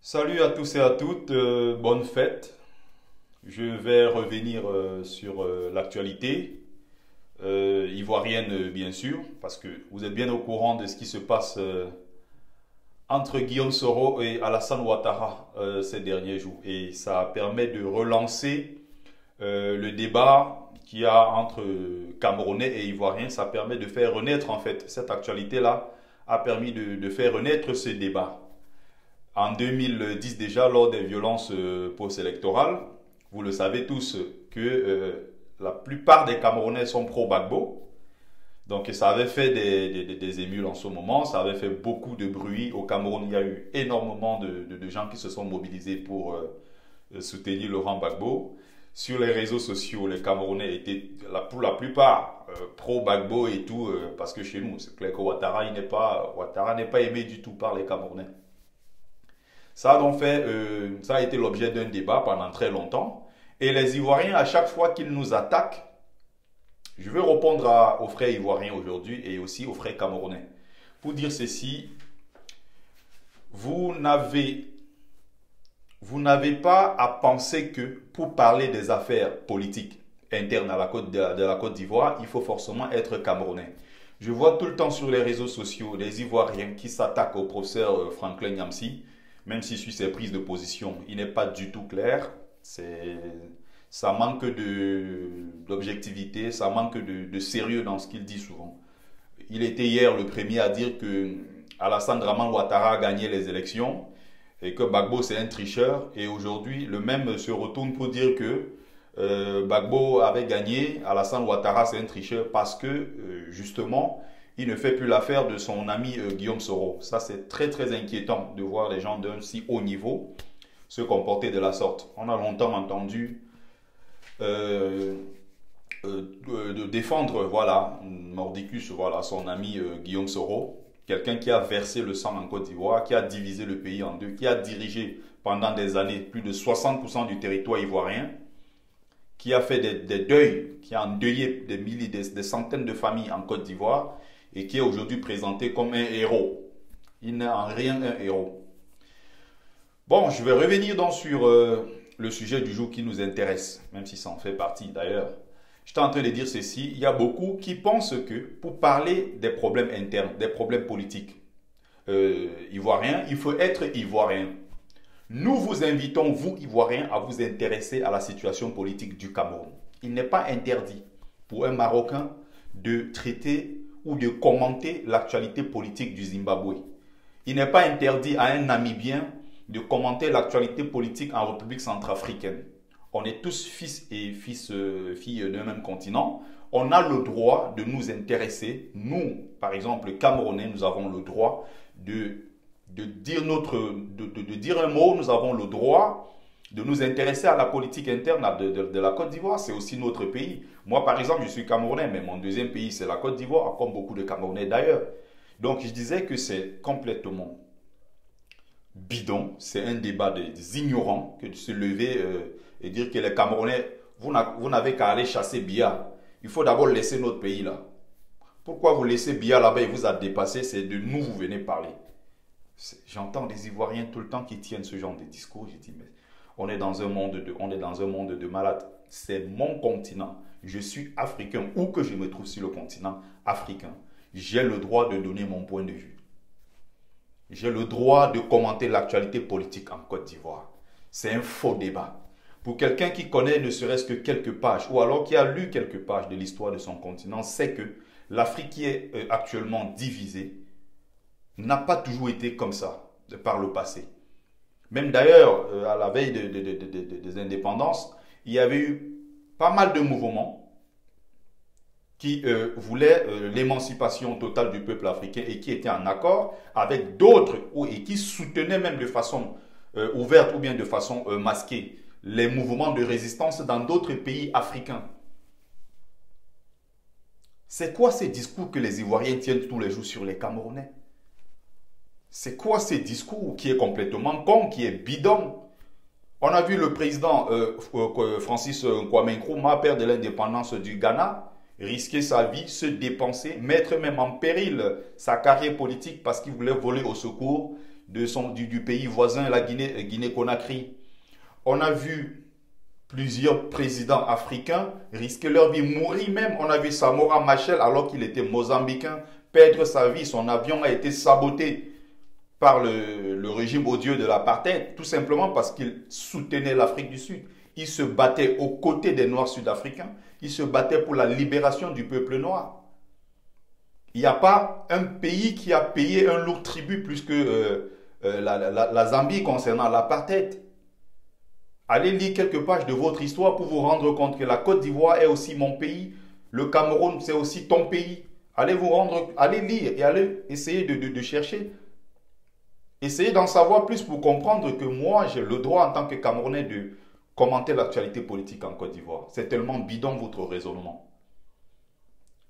Salut à tous et à toutes, bonne fête. Je vais revenir sur l'actualité ivoirienne, bien sûr, parce que vous êtes bien au courant de ce qui se passe entre Guillaume Soro et Alassane Ouattara ces derniers jours. Et ça permet de relancer le débat qu'il y a entre Camerounais et Ivoiriens. Ça permet de faire renaître, en fait, cette actualité-là a permis de faire renaître ce débat. En 2010 déjà, lors des violences post-électorales, vous le savez tous que la plupart des Camerounais sont pro-Gbagbo. Donc ça avait fait des émules en ce moment, ça avait fait beaucoup de bruit. Au Cameroun, il y a eu énormément de gens qui se sont mobilisés pour soutenir Laurent Gbagbo. Sur les réseaux sociaux, les Camerounais étaient pour la plupart pro-Gbagbo et tout, parce que chez nous, c'est clair que Ouattara n'est pas aimé du tout par les Camerounais. Ça a donc fait, ça a été l'objet d'un débat pendant très longtemps. Et les Ivoiriens, à chaque fois qu'ils nous attaquent, je vais répondre aux frères ivoiriens aujourd'hui et aussi aux frères camerounais. Pour dire ceci, vous n'avez, vous n'avez pas à penser que pour parler des affaires politiques internes à de la Côte d'Ivoire, il faut forcément être camerounais. Je vois tout le temps sur les réseaux sociaux des Ivoiriens qui s'attaquent au professeur Franklin Nyamsi, même s'il suit ses prises de position, il n'est pas du tout clair. Ça manque d'objectivité, ça manque de sérieux dans ce qu'il dit souvent. Il était hier le premier à dire que Alassane Draman Ouattara a gagné les élections et que Gbagbo c'est un tricheur. Et aujourd'hui, le même se retourne pour dire que Gbagbo avait gagné, Alassane Ouattara c'est un tricheur parce que justement, il ne fait plus l'affaire de son ami Guillaume Soro. Ça, c'est très très inquiétant de voir les gens d'un si haut niveau se comporter de la sorte. On a longtemps entendu de défendre, voilà, Mordicus, voilà, son ami Guillaume Soro, quelqu'un qui a versé le sang en Côte d'Ivoire, qui a divisé le pays en deux, qui a dirigé pendant des années plus de 60% du territoire ivoirien, qui a fait des deuils, qui a endeuillé des milliers, des centaines de familles en Côte d'Ivoire et qui est aujourd'hui présenté comme un héros. Il n'est en rien un héros. Bon, je vais revenir donc sur le sujet du jour qui nous intéresse, même si ça en fait partie d'ailleurs. J'étais en train de dire ceci, il y a beaucoup qui pensent que pour parler des problèmes internes, des problèmes politiques ivoiriens, il faut être ivoirien. Nous vous invitons, vous Ivoiriens, à vous intéresser à la situation politique du Cameroun. Il n'est pas interdit pour un Marocain de traiter ou de commenter l'actualité politique du Zimbabwe. Il n'est pas interdit à un Namibien de commenter l'actualité politique en République centrafricaine. On est tous fils et filles d'un même continent. On a le droit de nous intéresser. Nous, par exemple, Camerounais, nous avons le droit de dire un mot. Nous avons le droit de nous intéresser à la politique interne de la Côte d'Ivoire. C'est aussi notre pays. Moi, par exemple, je suis Camerounais, mais mon deuxième pays, c'est la Côte d'Ivoire, comme beaucoup de Camerounais d'ailleurs. Donc, je disais que c'est complètement bidon. C'est un débat des ignorants que de se lever et dire que les Camerounais, vous n'avez qu'à aller chasser Biya. Il faut d'abord laisser notre pays là. Pourquoi vous laissez Biya là-bas et vous a dépassé? C'est de nous vous venez parler. J'entends des Ivoiriens tout le temps qui tiennent ce genre de discours. Je dis, mais on est dans un monde de malades. C'est mon continent. Je suis africain, où que je me trouve sur le continent africain. J'ai le droit de donner mon point de vue. J'ai le droit de commenter l'actualité politique en Côte d'Ivoire. C'est un faux débat. Pour quelqu'un qui connaît ne serait-ce que quelques pages, ou alors qui a lu quelques pages de l'histoire de son continent, sait que l'Afrique qui est actuellement divisée n'a pas toujours été comme ça par le passé. Même d'ailleurs, à la veille des indépendances, il y avait eu pas mal de mouvements qui voulaient l'émancipation totale du peuple africain et qui étaient en accord avec d'autres et qui soutenaient même de façon ouverte ou bien de façon masquée les mouvements de résistance dans d'autres pays africains. C'est quoi ces discours que les Ivoiriens tiennent tous les jours sur les Camerounais? C'est quoi ces discours qui est complètement con, qui est bidon? On a vu le président Francis Kwame Nkrumah, père de l'indépendance du Ghana, risquer sa vie, se dépenser, mettre même en péril sa carrière politique parce qu'il voulait voler au secours du pays voisin, la Guinée-Conakry. On a vu plusieurs présidents africains risquer leur vie, mourir même. On a vu Samora Machel, alors qu'il était mozambicain, perdre sa vie. Son avion a été saboté par le régime odieux de l'apartheid, tout simplement parce qu'il soutenait l'Afrique du Sud. Il se battait aux côtés des Noirs sud-africains. Il se battait pour la libération du peuple noir. Il n'y a pas un pays qui a payé un lourd tribut plus que la Zambie concernant l'apartheid. Allez lire quelques pages de votre histoire pour vous rendre compte que la Côte d'Ivoire est aussi mon pays. Le Cameroun, c'est aussi ton pays. Allez lire et allez essayer de chercher. Essayez d'en savoir plus pour comprendre que moi, j'ai le droit en tant que Camerounais de commenter l'actualité politique en Côte d'Ivoire. C'est tellement bidon votre raisonnement.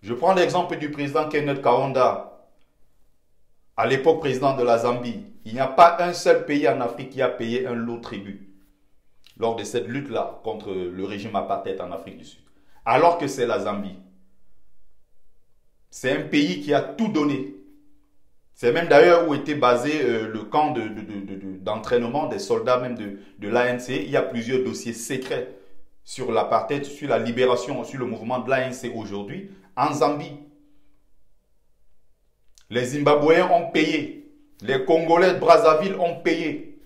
Je prends l'exemple du président Kenneth Kaunda, à l'époque président de la Zambie. Il n'y a pas un seul pays en Afrique qui a payé un lourd tribut lors de cette lutte-là contre le régime apartheid en Afrique du Sud. Alors que c'est la Zambie. C'est un pays qui a tout donné. C'est même d'ailleurs où était basé le camp d'entraînement des soldats même de l'ANC. Il y a plusieurs dossiers secrets sur l'apartheid, sur la libération, sur le mouvement de l'ANC aujourd'hui, en Zambie. Les Zimbabwéens ont payé. Les Congolais de Brazzaville ont payé.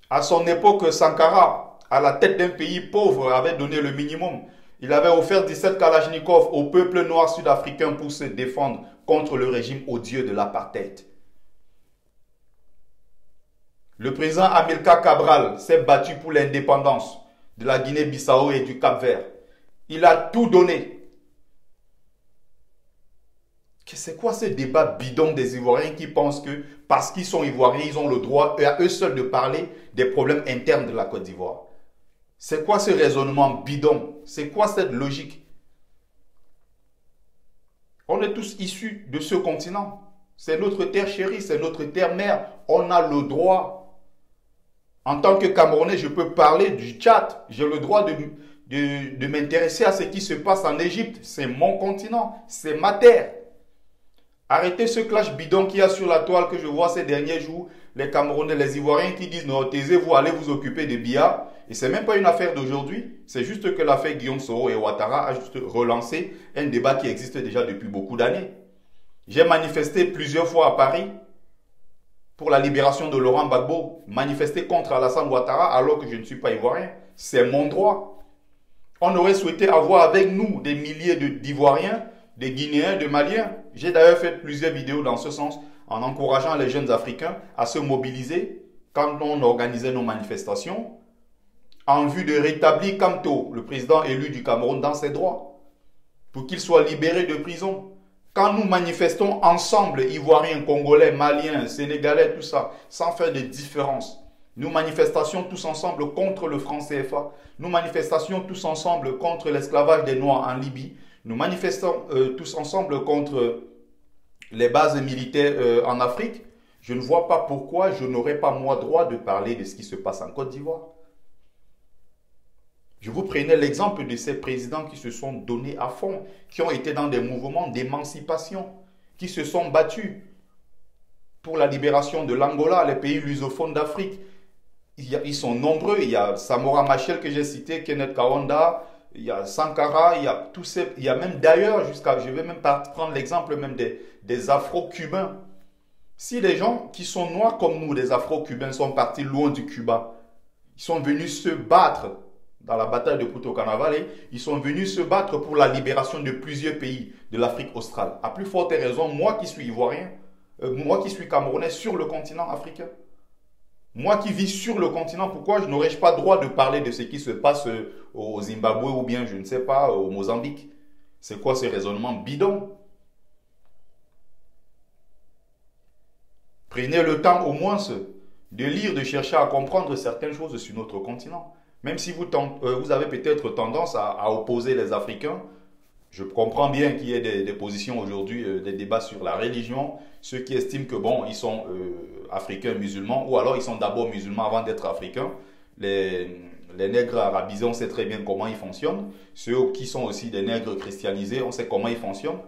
À son époque, Sankara, à la tête d'un pays pauvre, avait donné le minimum. Il avait offert 17 Kalachnikov au peuple noir sud-africain pour se défendre contre le régime odieux de l'apartheid. Le président Amilcar Cabral s'est battu pour l'indépendance de la Guinée-Bissau et du Cap-Vert. Il a tout donné. C'est quoi ce débat bidon des Ivoiriens qui pensent que parce qu'ils sont Ivoiriens, ils ont le droit à eux seuls de parler des problèmes internes de la Côte d'Ivoire? C'est quoi ce raisonnement bidon? C'est quoi cette logique? On est tous issus de ce continent. C'est notre terre chérie, c'est notre terre mère. On a le droit. En tant que Camerounais, je peux parler du Tchad. J'ai le droit de m'intéresser à ce qui se passe en Égypte. C'est mon continent, c'est ma terre. Arrêtez ce clash bidon qu'il y a sur la toile que je vois ces derniers jours. Les Camerounais, les Ivoiriens qui disent non, taisez-vous, allez vous occuper des Biya. Et ce n'est même pas une affaire d'aujourd'hui. C'est juste que l'affaire Guillaume Soro et Ouattara a juste relancé un débat qui existe déjà depuis beaucoup d'années. J'ai manifesté plusieurs fois à Paris pour la libération de Laurent Gbagbo, manifesté contre Alassane Ouattara alors que je ne suis pas Ivoirien. C'est mon droit. On aurait souhaité avoir avec nous des milliers d'Ivoiriens, des Guinéens, de Maliens. J'ai d'ailleurs fait plusieurs vidéos dans ce sens en encourageant les jeunes Africains à se mobiliser quand on organisait nos manifestations en vue de rétablir Kamto, le président élu du Cameroun, dans ses droits, pour qu'il soit libéré de prison. Quand nous manifestons ensemble, Ivoiriens, Congolais, Maliens, Sénégalais, tout ça, sans faire de différence, nous manifestions tous ensemble contre le franc CFA, nous manifestions tous ensemble contre l'esclavage des Noirs en Libye, nous manifestons tous ensemble contre les bases militaires en Afrique, je ne vois pas pourquoi je n'aurais pas moi droit de parler de ce qui se passe en Côte d'Ivoire. Je vous prenais l'exemple de ces présidents qui se sont donnés à fond, qui ont été dans des mouvements d'émancipation, qui se sont battus pour la libération de l'Angola, les pays lusophones d'Afrique. Ils sont nombreux. Il y a Samora Machel que j'ai cité, Kenneth Kaunda, il y a Sankara, il y a tous ces, il y a même d'ailleurs jusqu'à, je vais même prendre l'exemple même des Afro-Cubains. Si les gens qui sont noirs comme nous, des Afro-Cubains, sont partis loin du Cuba, ils sont venus se battre dans la bataille de Puto Canavale, ils sont venus se battre pour la libération de plusieurs pays de l'Afrique australe. À plus forte raison, moi qui suis ivoirien, moi qui suis camerounais sur le continent africain, moi qui vis sur le continent, pourquoi je n'aurais pas droit de parler de ce qui se passe au Zimbabwe ou bien, je ne sais pas, au Mozambique? C'est quoi ce raisonnement bidon? Prenez le temps au moins de lire, de chercher à comprendre certaines choses sur notre continent. Même si vous avez peut-être tendance à opposer les Africains, je comprends bien qu'il y ait des positions aujourd'hui, des débats sur la religion, ceux qui estiment que bon, ils sont africains musulmans, ou alors ils sont d'abord musulmans avant d'être africains. Les nègres arabisés, on sait très bien comment ils fonctionnent. Ceux qui sont aussi des nègres christianisés, on sait comment ils fonctionnent.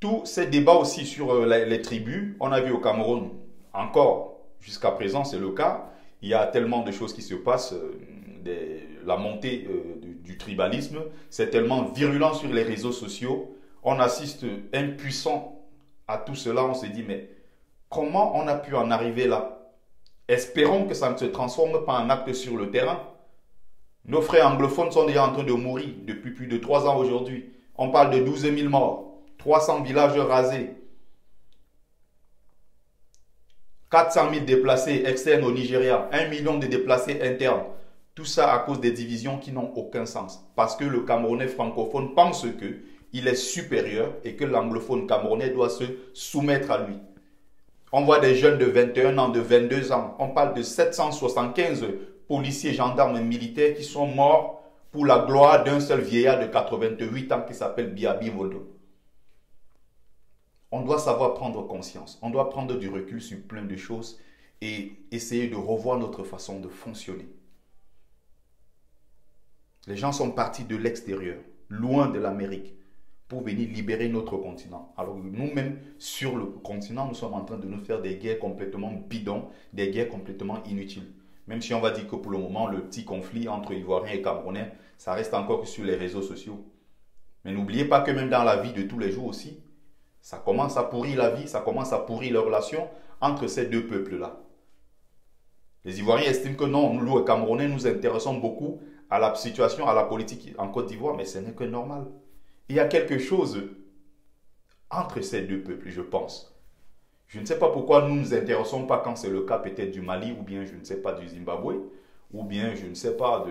tous ces débats aussi sur les tribus, on a vu au Cameroun, encore jusqu'à présent c'est le cas, il y a tellement de choses qui se passent, la montée du tribalisme, c'est tellement virulent sur les réseaux sociaux, on assiste impuissant à tout cela, on se dit mais comment on a pu en arriver là? Espérons que ça ne se transforme pas en acte sur le terrain. Nos frères anglophones sont déjà en train de mourir depuis plus de 3 ans aujourd'hui. On parle de 12 000 morts, 300 villages rasés, 400 000 déplacés externes au Nigeria, 1 million de déplacés internes. Tout ça à cause des divisions qui n'ont aucun sens. Parce que le Camerounais francophone pense qu'il est supérieur et que l'anglophone camerounais doit se soumettre à lui. On voit des jeunes de 21 ans, de 22 ans. On parle de 775 policiers, gendarmes et militaires qui sont morts pour la gloire d'un seul vieillard de 88 ans qui s'appelle Biabi Voldo. On doit savoir prendre conscience. On doit prendre du recul sur plein de choses et essayer de revoir notre façon de fonctionner. Les gens sont partis de l'extérieur, loin de l'Amérique, pour venir libérer notre continent. Alors nous-mêmes, sur le continent, nous sommes en train de nous faire des guerres complètement bidons, des guerres complètement inutiles. Même si on va dire que pour le moment, le petit conflit entre Ivoiriens et Camerounais, ça reste encore sur les réseaux sociaux. Mais n'oubliez pas que même dans la vie de tous les jours aussi, ça commence à pourrir la vie, ça commence à pourrir les relations entre ces deux peuples-là. Les Ivoiriens estiment que non, nous, les Camerounais, nous intéressons beaucoup à la situation, à la politique en Côte d'Ivoire, mais ce n'est que normal. Il y a quelque chose entre ces deux peuples, je pense. Je ne sais pas pourquoi nous ne nous intéressons pas quand c'est le cas peut-être du Mali, ou bien je ne sais pas du Zimbabwe, ou bien je ne sais pas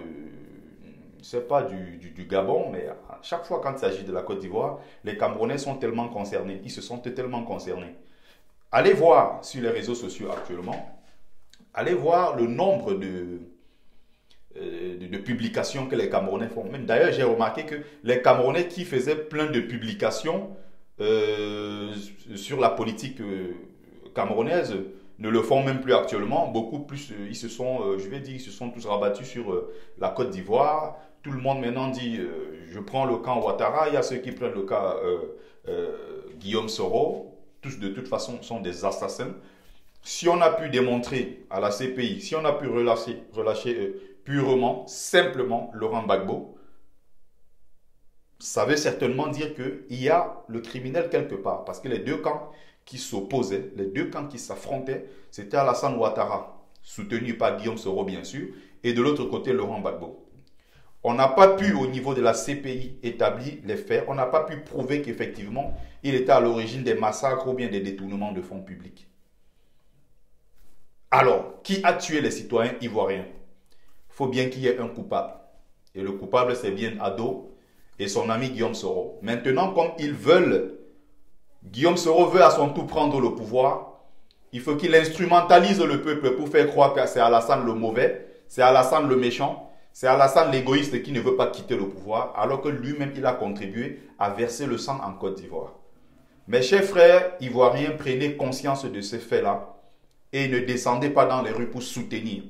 du Gabon, mais à chaque fois quand il s'agit de la Côte d'Ivoire, les Camerounais sont tellement concernés, ils se sentent tellement concernés. Allez voir sur les réseaux sociaux actuellement, allez voir le nombre de publications que les Camerounais font. Même d'ailleurs, j'ai remarqué que les Camerounais qui faisaient plein de publications sur la politique camerounaise ne le font même plus actuellement. Beaucoup plus, ils se sont, je vais dire, ils se sont tous rabattus sur la Côte d'Ivoire. Tout le monde maintenant dit, je prends le camp Ouattara. Il y a ceux qui prennent le cas Guillaume Soro. Tous de toute façon sont des assassins. Si on a pu démontrer à la CPI, si on a pu relâcher purement, simplement Laurent Gbagbo, ça veut certainement dire qu'il y a le criminel quelque part. Parce que les deux camps qui s'opposaient, les deux camps qui s'affrontaient, c'était Alassane Ouattara, soutenu par Guillaume Soro bien sûr, et de l'autre côté Laurent Gbagbo. On n'a pas pu au niveau de la CPI établir les faits, on n'a pas pu prouver qu'effectivement il était à l'origine des massacres ou bien des détournements de fonds publics. Alors, qui a tué les citoyens ivoiriens? Il faut bien qu'il y ait un coupable. Et le coupable, c'est bien Ado et son ami Guillaume Soro. Maintenant, comme ils veulent, Guillaume Soro veut à son tour prendre le pouvoir, il faut qu'il instrumentalise le peuple pour faire croire que c'est Alassane le mauvais, c'est Alassane le méchant, c'est Alassane l'égoïste qui ne veut pas quitter le pouvoir, alors que lui-même, il a contribué à verser le sang en Côte d'Ivoire. Mes chers frères ivoiriens, prenez conscience de ces faits-là et ne descendez pas dans les rues pour soutenir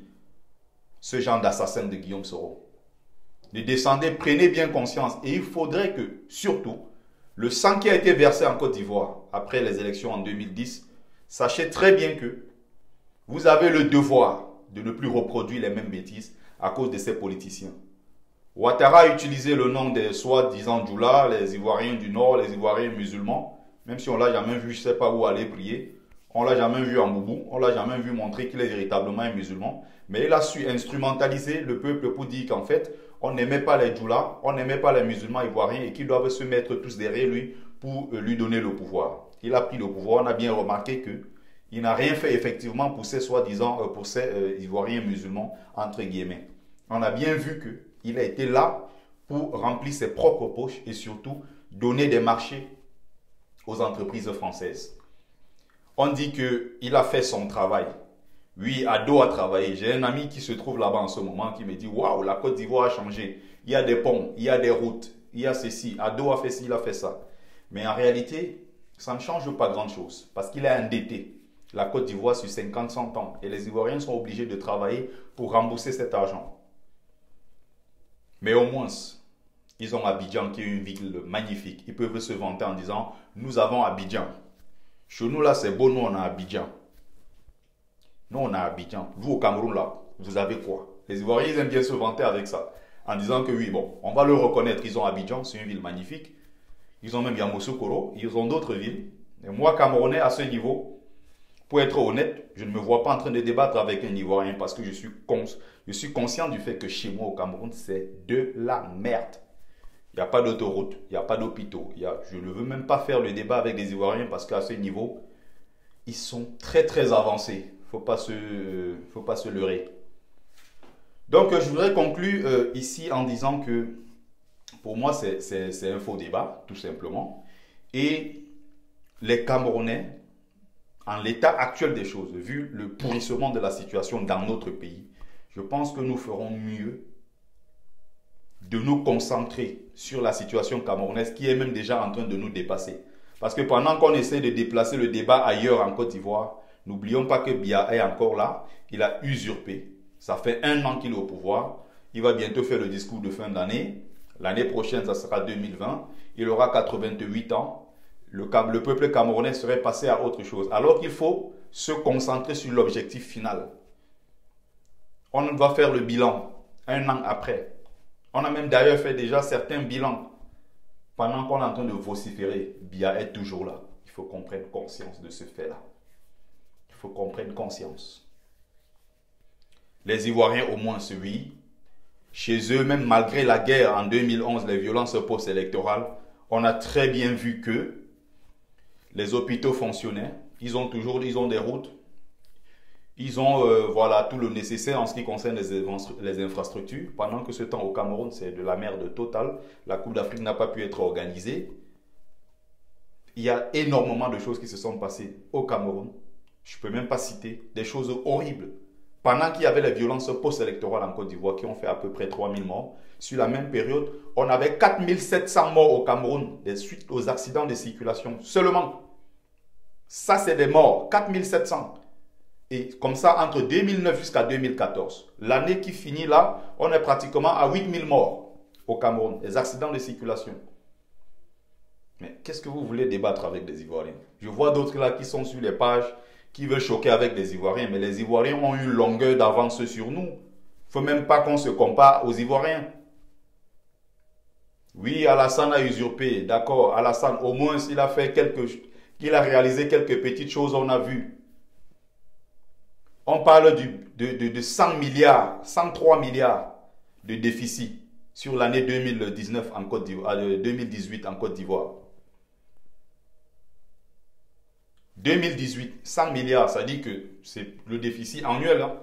ce genre d'assassin de Guillaume Soro. Ne descendez, prenez bien conscience. Et il faudrait que, surtout, le sang qui a été versé en Côte d'Ivoire après les élections en 2010, sachez très bien que vous avez le devoir de ne plus reproduire les mêmes bêtises à cause de ces politiciens. Ouattara a utilisé le nom des soi-disant Djoula, les Ivoiriens du Nord, les Ivoiriens musulmans, même si on ne l'a jamais vu, je ne sais pas où aller prier. On ne l'a jamais vu en boubou, on ne l'a jamais vu montrer qu'il est véritablement un musulman. Mais il a su instrumentaliser le peuple pour dire qu'en fait, on n'aimait pas les djoulas, on n'aimait pas les musulmans ivoiriens et qu'ils doivent se mettre tous derrière lui pour lui donner le pouvoir. Il a pris le pouvoir, on a bien remarqué qu'il n'a rien fait effectivement pour ces soi-disant, pour ces Ivoiriens musulmans, entre guillemets. On a bien vu qu'il a été là pour remplir ses propres poches et surtout donner des marchés aux entreprises françaises. On dit qu'il a fait son travail. Oui, Ado a travaillé. J'ai un ami qui se trouve là-bas en ce moment qui me dit « Waouh, la Côte d'Ivoire a changé. Il y a des ponts, il y a des routes, il y a ceci. Ado a fait ci, il a fait ça. » Mais en réalité, ça ne change pas grand-chose parce qu'il est endetté. La Côte d'Ivoire sur 50-100 ans. Et les Ivoiriens sont obligés de travailler pour rembourser cet argent. Mais au moins, Ils ont Abidjan qui est une ville magnifique. Ils peuvent se vanter en disant, nous avons Abidjan. Chez nous là c'est beau, nous on a Abidjan. Nous on a Abidjan. Vous au Cameroun là, vous avez quoi? Les Ivoiriens ils aiment bien se vanter avec ça. En disant que oui, bon, on va le reconnaître, ils ont Abidjan, c'est une ville magnifique. Ils ont même Yamoussoukro, ils ont d'autres villes. Et moi, Camerounais, à ce niveau, pour être honnête, je ne me vois pas en train de débattre avec un Ivoirien parce que je suis conscient du fait que chez moi au Cameroun, c'est de la merde. Il n'y a pas d'autoroute, il n'y a pas d'hôpitaux. Je ne veux même pas faire le débat avec des Ivoiriens parce qu'à ce niveau, ils sont très très avancés. Faut pas se leurrer. Donc, je voudrais conclure ici en disant que pour moi, c'est un faux débat, tout simplement. Et les Camerounais, en l'état actuel des choses, vu le pourrissement de la situation dans notre pays, je pense que nous ferons mieux de nous concentrer sur la situation camerounaise qui est même déjà en train de nous dépasser. Parce que pendant qu'on essaie de déplacer le débat ailleurs en Côte d'Ivoire, n'oublions pas que Biya est encore là, il a usurpé. Ça fait 1 an qu'il est au pouvoir. Il va bientôt faire le discours de fin d'année. L'année prochaine, ça sera 2020. Il aura 88 ans. Le peuple camerounais serait passé à autre chose. Alors qu'il faut se concentrer sur l'objectif final. On va faire le bilan 1 an après. On a même d'ailleurs fait déjà certains bilans. Pendant qu'on est en train de vociférer, Biya est toujours là. Il faut qu'on prenne conscience de ce fait-là. Il faut qu'on prenne conscience. Les Ivoiriens, au moins, oui, chez eux, même malgré la guerre en 2011, les violences post-électorales, on a très bien vu que les hôpitaux fonctionnaient. Ils ont des routes. Ils ont voilà, tout le nécessaire en ce qui concerne les infrastructures. Pendant que ce temps au Cameroun, c'est de la merde totale. La Coupe d'Afrique n'a pas pu être organisée. Il y a énormément de choses qui se sont passées au Cameroun. Je ne peux même pas citer des choses horribles. Pendant qu'il y avait les violences post-électorales en Côte d'Ivoire qui ont fait à peu près 3000 morts, sur la même période, on avait 4700 morts au Cameroun des suites aux accidents de circulation. Seulement, ça c'est des morts, 4700. Et comme ça, entre 2009 jusqu'à 2014, l'année qui finit là, on est pratiquement à 8000 morts au Cameroun, des accidents de circulation. Mais qu'est-ce que vous voulez débattre avec des Ivoiriens? Je vois d'autres là qui sont sur les pages, qui veulent choquer avec des Ivoiriens, mais les Ivoiriens ont une longueur d'avance sur nous. Il ne faut même pas qu'on se compare aux Ivoiriens. Oui, Alassane a usurpé, d'accord, Alassane, au moins il a réalisé quelques petites choses, on a vu. On parle de 100 milliards, 103 milliards de déficit sur l'année 2019 en Côte d'Ivoire, 2018 en Côte d'Ivoire. 2018, 100 milliards, ça dit que c'est le déficit annuel. Hein.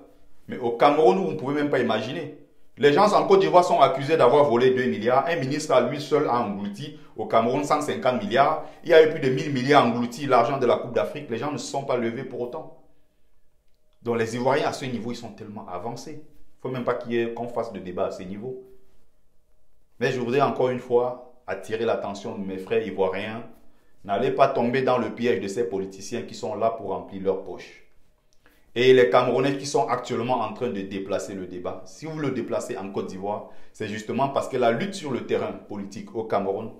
Mais au Cameroun, vous ne pouvez même pas imaginer. Les gens en Côte d'Ivoire sont accusés d'avoir volé 2 milliards. Un ministre à lui seul a englouti au Cameroun 150 milliards. Il y a eu plus de 1000 milliards engloutis, l'argent de la Coupe d'Afrique. Les gens ne se sont pas levés pour autant. Donc les Ivoiriens à ce niveau, ils sont tellement avancés. Il ne faut même pas qu'on fasse de débat à ce niveau. Mais je voudrais encore une fois attirer l'attention de mes frères ivoiriens. N'allez pas tomber dans le piège de ces politiciens qui sont là pour remplir leurs poches. Et les Camerounais qui sont actuellement en train de déplacer le débat. Si vous le déplacez en Côte d'Ivoire, c'est justement parce que la lutte sur le terrain politique au Cameroun,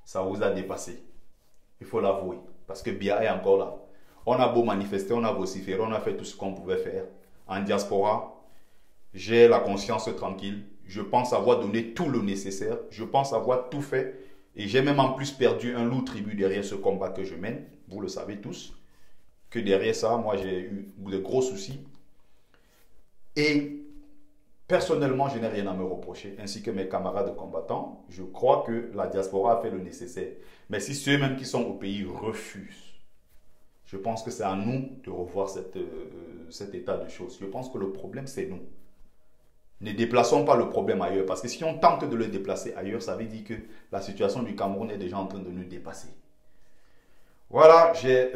ça vous a dépassé. Il faut l'avouer. Parce que Biya est encore là. On a beau manifester, on a vociféré, on a fait tout ce qu'on pouvait faire. En diaspora, j'ai la conscience tranquille. Je pense avoir donné tout le nécessaire. Je pense avoir tout fait. Et j'ai même en plus perdu un lourd tribut derrière ce combat que je mène. Vous le savez tous. Que derrière ça, moi j'ai eu de gros soucis. Et personnellement, je n'ai rien à me reprocher. Ainsi que mes camarades combattants. Je crois que la diaspora a fait le nécessaire. Mais si ceux-mêmes qui sont au pays refusent, je pense que c'est à nous de revoir cet état de choses. Je pense que le problème, c'est nous. Ne déplaçons pas le problème ailleurs. Parce que si on tente de le déplacer ailleurs, ça veut dire que la situation du Cameroun est déjà en train de nous dépasser. Voilà, j'ai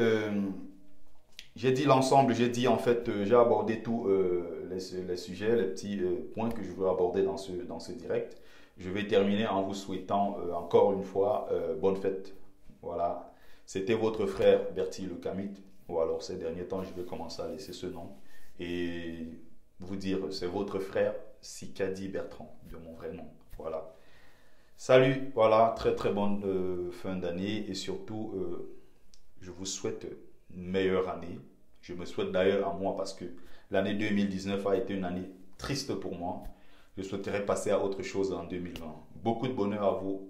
dit l'ensemble, j'ai abordé tous les sujets, les petits points que je veux aborder dans ce direct. Je vais terminer en vous souhaitant encore une fois bonne fête. Voilà, c'était votre frère Bertie Le Camite. Ou alors ces derniers temps, je vais commencer à laisser ce nom. Et vous dire, c'est votre frère Sikadi Bertrand, de mon vrai nom. Voilà. Salut, voilà, très très bonne fin d'année et surtout, je vous souhaite une meilleure année. Je me souhaite d'ailleurs à moi parce que l'année 2019 a été une année triste pour moi. Je souhaiterais passer à autre chose en 2020. Beaucoup de bonheur à vous.